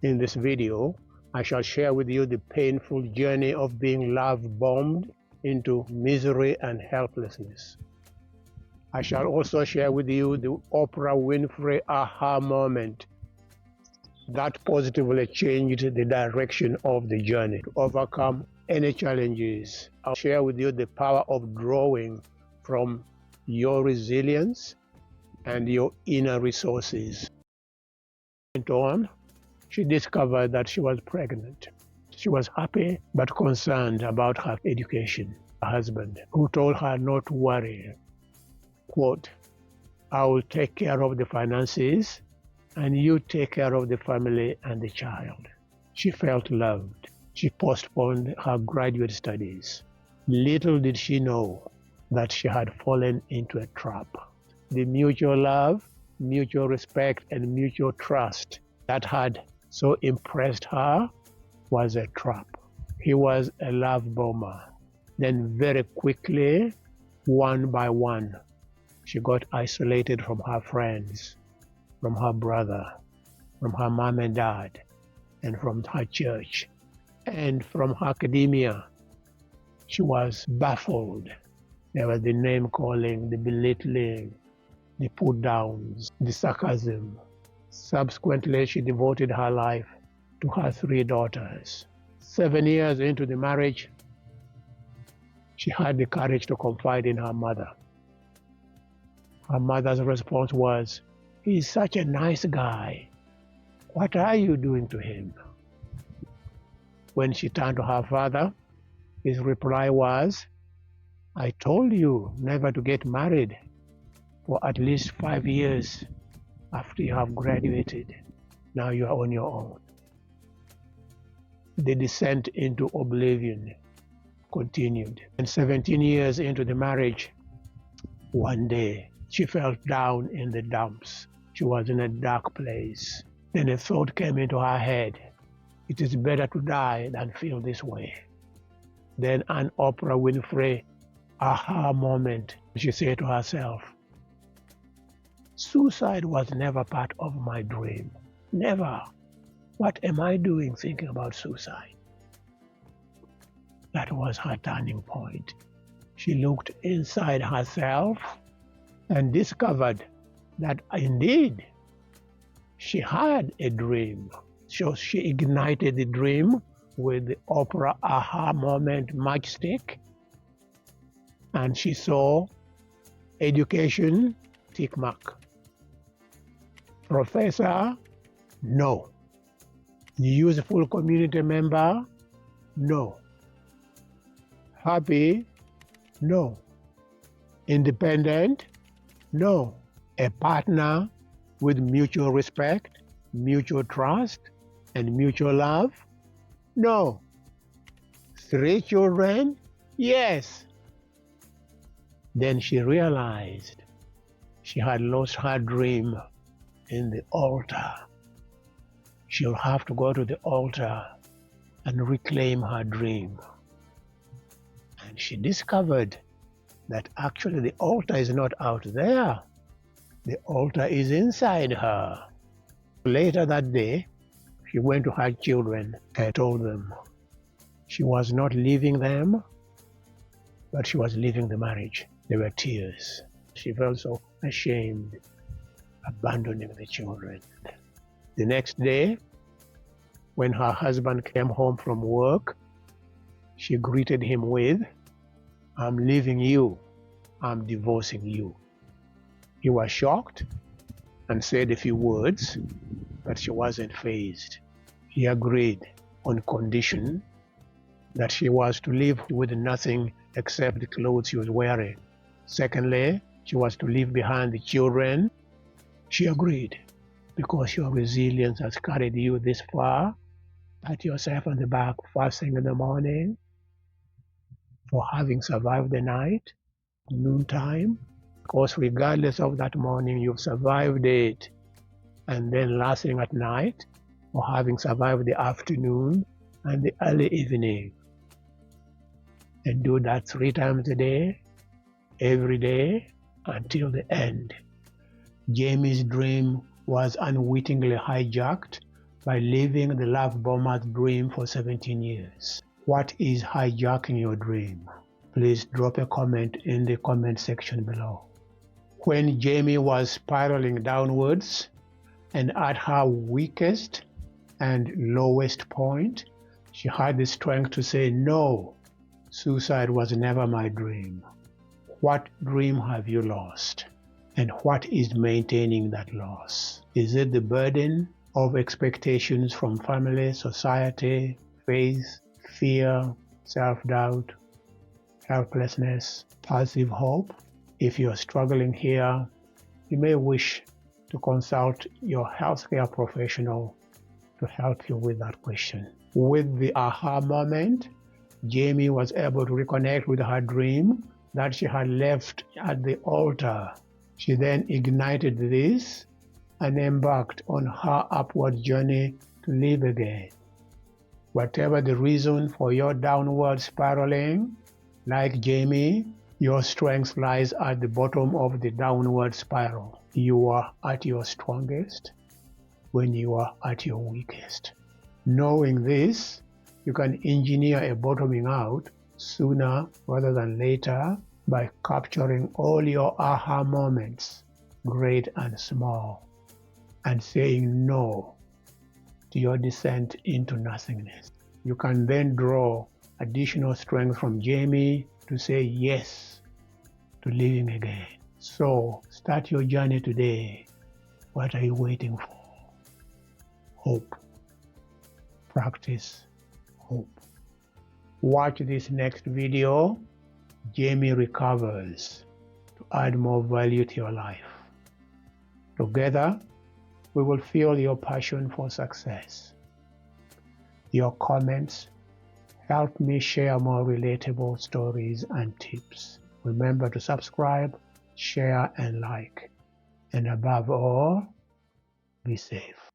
In this video, I shall share with you the painful journey of being love-bombed into misery and helplessness. I shall also share with you the Oprah Winfrey aha moment that positively changed the direction of the journey to overcome any challenges. I'll share with you the power of drawing from your resilience and your inner resources. Went on, she discovered that she was pregnant. She was happy but concerned about her education. Her husband, who told her not to worry, quote, "I will take care of the finances and you take care of the family and the child." She felt loved. She postponed her graduate studies. Little did she know that she had fallen into a trap. The mutual love, mutual respect, and mutual trust that had so impressed her was a trap. He was a love bomber. Then very quickly, one by one, she got isolated from her friends, from her brother, from her mom and dad, and from her church, and from her academia. She was baffled. There was the name calling, the belittling, the put downs, the sarcasm. Subsequently, she devoted her life to her 3 daughters. 7 years into the marriage, she had the courage to confide in her mother. Her mother's response was, "He's such a nice guy. What are you doing to him?" When she turned to her father, his reply was, "I told you never to get married for at least 5 years after you have graduated. Now you are on your own." The descent into oblivion continued. And 17 years into the marriage, one day she felt down in the dumps. She was in a dark place. Then a thought came into her head. It is better to die than feel this way. Then an Oprah Winfrey aha moment. She said to herself, "Suicide was never part of my dream. Never. What am I doing thinking about suicide?" That was her turning point. She looked inside herself and discovered that indeed she had a dream. So she ignited the dream with the Oprah aha moment matchstick, and she saw education, tick mark. Professor, no. Useful community member, no. Happy, no. Independent, no. A partner with mutual respect, mutual trust, and mutual love, no. 3 children, yes. Then she realized she had lost her dream in the altar. She'll have to go to the altar and reclaim her dream. And she discovered that actually the altar is not out there. The altar is inside her. Later that day, she went to her children and told them she was not leaving them, but she was leaving the marriage. There were tears. She felt so ashamed, abandoning the children. The next day, when her husband came home from work, she greeted him with, "I'm leaving you. I'm divorcing you." He was shocked and said a few words, but she wasn't fazed. He agreed on condition that she was to live with nothing except the clothes she was wearing. Secondly, she was to leave behind the children. She agreed because your resilience has carried you this far. Pat yourself on the back first thing in the morning for having survived the night, noontime, because regardless of that morning, you've survived it. And then last thing at night, for having survived the afternoon and the early evening. And do that 3 times a day, every day, until the end. Jamie's dream was unwittingly hijacked by living the love bomber's dream for 17 years. What is hijacking your dream? Please drop a comment in the comment section below. When Jamie was spiraling downwards and at her weakest and lowest point, she had the strength to say, "No, suicide was never my dream." What dream have you lost? And what is maintaining that loss? Is it the burden of expectations from family, society, faith, fear, self-doubt, helplessness, passive hope? If you are struggling here, you may wish to consult your healthcare professional to help you with that question. With the aha moment, Jamie was able to reconnect with her dream that she had left at the altar. She then ignited this and embarked on her upward journey to live again. Whatever the reason for your downward spiraling, like Jamie, your strength lies at the bottom of the downward spiral. You are at your strongest when you are at your weakest. Knowing this, you can engineer a bottoming out sooner rather than later by capturing all your aha moments, great and small, and saying no to your descent into nothingness. You can then draw additional strength from Jamie to say yes to living again. So start your journey today. What are you waiting for? Hope. Practice hope. Watch this next video, Jamie Recovers, to add more value to your life. Together, we will fuel your passion for success. Your comments help me share more relatable stories and tips. Remember to subscribe, share, and like. And above all, be safe.